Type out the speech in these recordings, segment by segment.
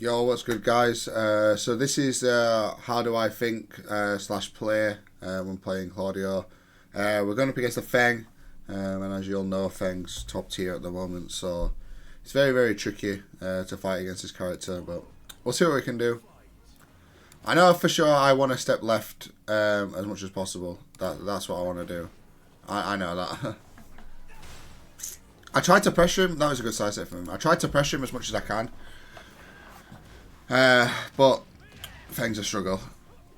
Yo, what's good, guys? So this is how do I think slash play when playing Claudio. We're going up against the Fang, and as you'll know, Fang's top tier at the moment, so it's very, very tricky to fight against this character, but we'll see what we can do. I know for sure I want to step left as much as possible. That's what I want to do. I know that. I tried to pressure him. That was a good side set from him. I tried to pressure him as much as I can. But Fang's a struggle.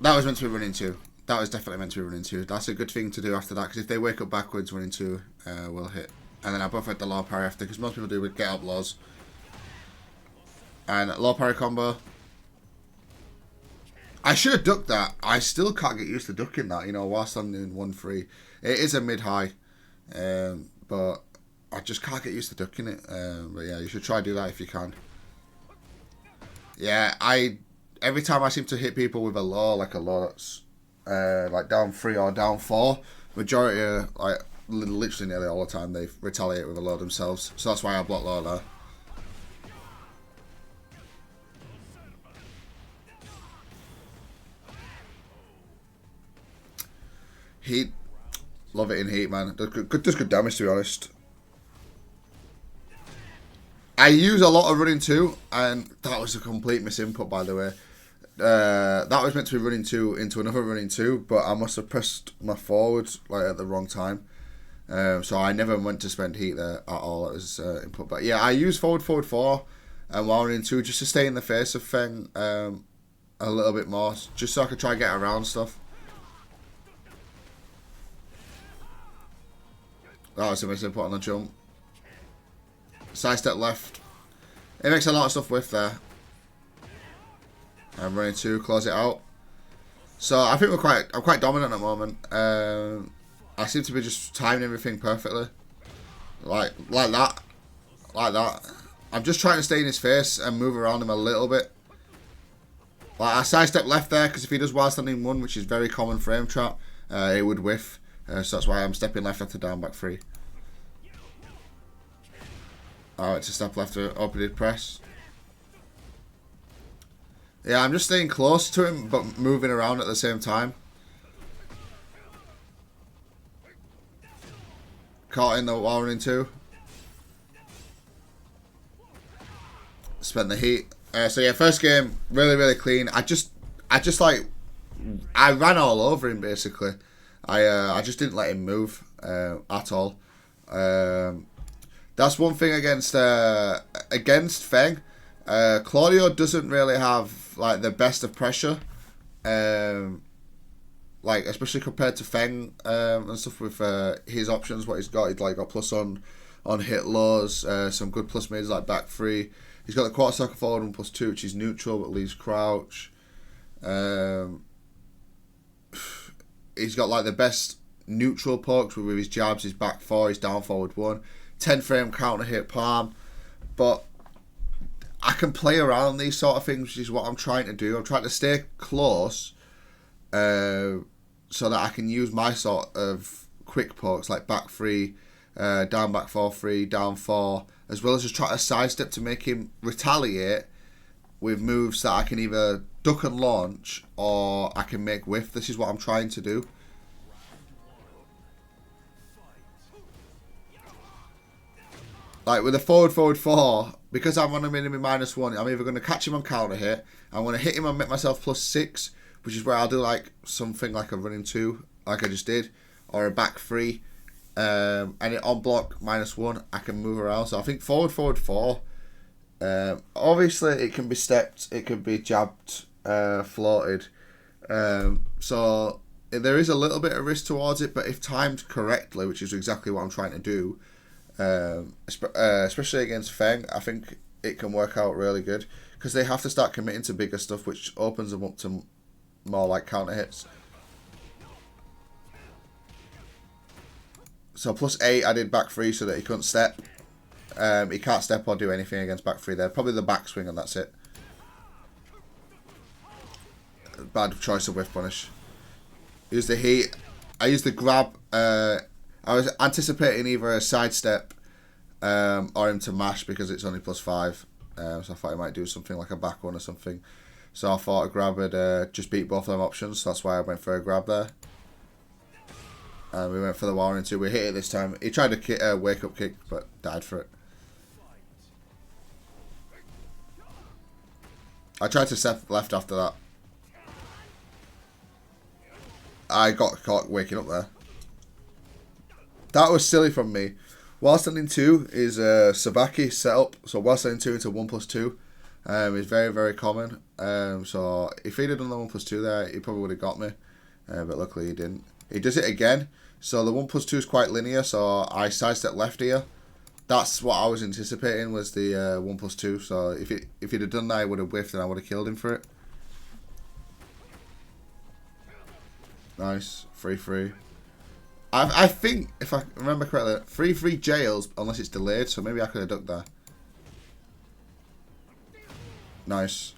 That was meant to be running two. That was definitely meant to be running two. That's a good thing to do after that, because if they wake up backwards, running two will hit. And then I both had the low parry after, because most people do with get up lows. And low parry combo. I should have ducked that. I still can't get used to ducking that, you know, whilst I'm doing 1-3. It is a mid-high, but I just can't get used to ducking it. But yeah, you should try to do that if you can. Yeah, every time I seem to hit people with a low that's like down 3 or down 4, majority like literally nearly all the time they retaliate with a low themselves. So that's why I block low there. Heat, love it in heat, man. Does good damage, to be honest. I use a lot of running two, and that was a complete misinput, by the way. That was meant to be running two into another running two, but I must have pressed my forward like at the wrong time. So I never went to spend heat there at all. It was input, but yeah, I use forward 4, and while running two just to stay in the face of Fang a little bit more, just so I could try and get around stuff. That was a misinput on the jump. Side step left. It makes a lot of stuff with there. I'm running two, close it out. So I think I'm quite dominant at the moment. I seem to be just timing everything perfectly. Like that. Like that. I'm just trying to stay in his face and move around him a little bit. Like I side step left there, because if he does while standing 1, which is very common frame trap, it would whiff. So that's why I'm stepping left after down back 3. Alright, to step left to opening press. Yeah, I'm just staying close to him, but moving around at the same time. Caught in the while running two. Spent the heat. So yeah, first game, really, really clean. I just like, I ran all over him basically. I just didn't let him move at all. That's one thing against Fang. Claudio doesn't really have like the best of pressure, like especially compared to Fang and stuff with his options. What he's got plus on hit lows, some good plus mids like back 3. He's got the quarter circle forward and +2, which is neutral but leaves crouch. He's got like the best neutral pokes with his jabs, his back 4, his down forward 1, 10 frame counter hit palm. But I can play around these sort of things, which is what I'm trying to do. I'm trying to stay close so that I can use my sort of quick pokes like back 3, down back 4, 3, down 4, as well as just try to sidestep to make him retaliate with moves that I can either duck and launch or I can make whiff. This is what I'm trying to do. Like with a forward 4, because I'm on a minimum -1, I'm either going to catch him on counter hit, I'm going to hit him and make myself +6, which is where I'll do like something like a running 2, like I just did, or a back 3, and it on block -1, I can move around. So I think forward 4. Obviously, it can be stepped, it can be jabbed, floated. So there is a little bit of risk towards it, but if timed correctly, which is exactly what I'm trying to do, especially against Fang, I think it can work out really good, because they have to start committing to bigger stuff, which opens them up to more like counter hits. So +8, I did back 3 so that he couldn't step. He can't step or do anything against back 3 there. Probably the back swing and that's it. Bad choice of whiff punish. Use the heat. I used the grab. I was anticipating either a sidestep or him to mash because it's only +5. So I thought he might do something like a back one or something. So I thought a grab would just beat both of them options. So that's why I went for a grab there. And we went for the wild into. We hit it this time. He tried to wake up kick, but died for it. I tried to step left after that. I got caught waking up there. That was silly from me. While standing 2 is Sabaki setup. So while standing 2 into 1+2 is very, very common. So if he'd have done the 1+2 there, he probably would have got me. But luckily he didn't. He does it again. So the 1+2 is quite linear. So I sidestep left here. That's what I was anticipating was the 1+2. So if he'd have done that, I would have whiffed and I would have killed him for it. Nice. 3-3. I think, if I remember correctly, 3-3 jails unless it's delayed. So maybe I could have ducked there. Nice.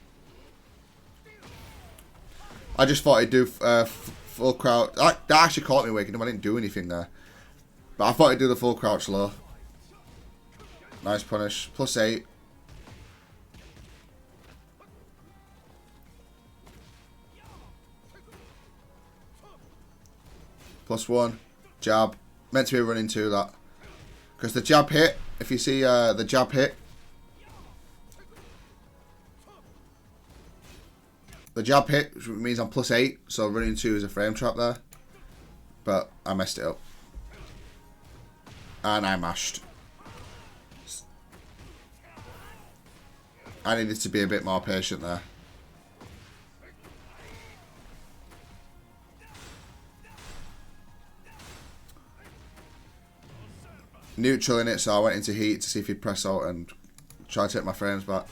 I just thought he'd do full crouch. That actually caught me waking up. I didn't do anything there. But I thought he'd do the full crouch low. Nice punish. +8. +1. Jab. Meant to be running 2 that. Because the jab hit. If you see the jab hit. The jab hit, which means I'm +8. So running 2 is a frame trap there. But I messed it up. And I mashed. I needed to be a bit more patient there. Neutral in it, so I went into heat to see if he'd press out and try to take my frames back.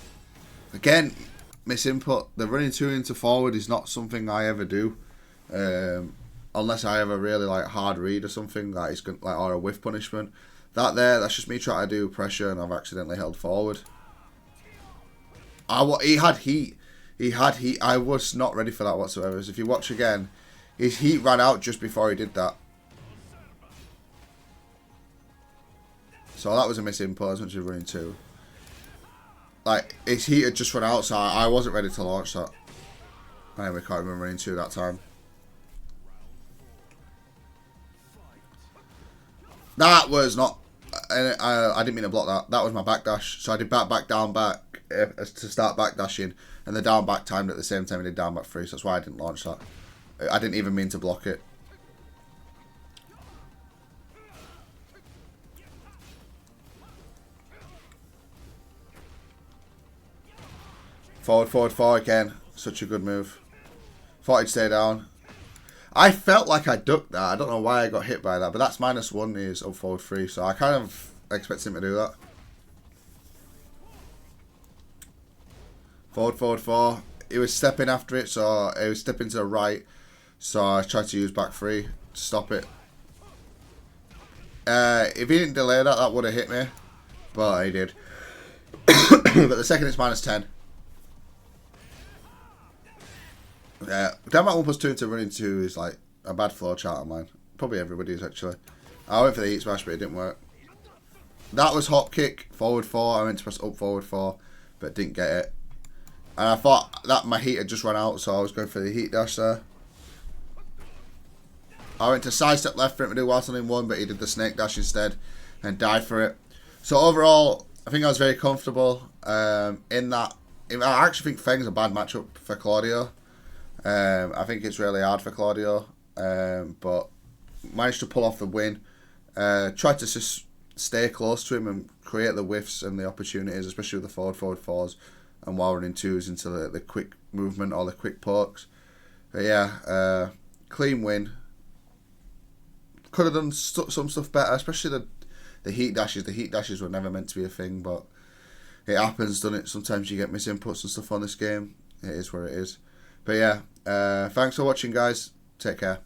Again, misinput. The running 2 into forward is not something I ever do. Unless I have a really like hard read or something, like it's like or a whiff punishment. That's just me trying to do pressure and I've accidentally held forward. He had heat. He had heat. I was not ready for that whatsoever. So if you watch again, his heat ran out just before he did that. So that was a misinput. I was actually running 2. Like, his heat had just run out, so I wasn't ready to launch that. Anyway, can't remember running 2 that time. That was not... I didn't mean to block that. That was my backdash. So I did back, down, back to start backdashing. And the down, back timed at the same time I did down, back 3. So that's why I didn't launch that. I didn't even mean to block it. Forward, forward, forward again. Such a good move. Thought he'd stay down. I felt like I ducked that. I don't know why I got hit by that. But that's -1 is up forward 3. So I kind of expected him to do that. Forward, forward, 4. He was stepping after it. So he was stepping to the right. So I tried to use back 3 to stop it. If he didn't delay that, that would have hit me. But he did. But the second it's -10. Yeah, down back 1+2 into running 2 is like a bad flow chart of mine. Probably everybody's actually. I went for the heat smash, but it didn't work. That was hop kick, forward 4. I meant to press up forward 4, but didn't get it. And I thought that my heat had just run out, so I was going for the heat dash there. I went to sidestep left for him to do whilst on in 1, but he did the snake dash instead and died for it. So overall, I think I was very comfortable in that. I actually think Fang's a bad matchup for Claudio. I think it's really hard for Claudio, but managed to pull off the win. Tried to just stay close to him and create the whiffs and the opportunities, especially with the forward 4s and while running 2s into the quick movement or the quick pokes. But yeah, clean win. Could have done some stuff better, especially the heat dashes. The heat dashes were never meant to be a thing, but it happens, doesn't it? Sometimes you get misinputs and stuff on this game. It is where it is. But yeah, thanks for watching, guys. Take care.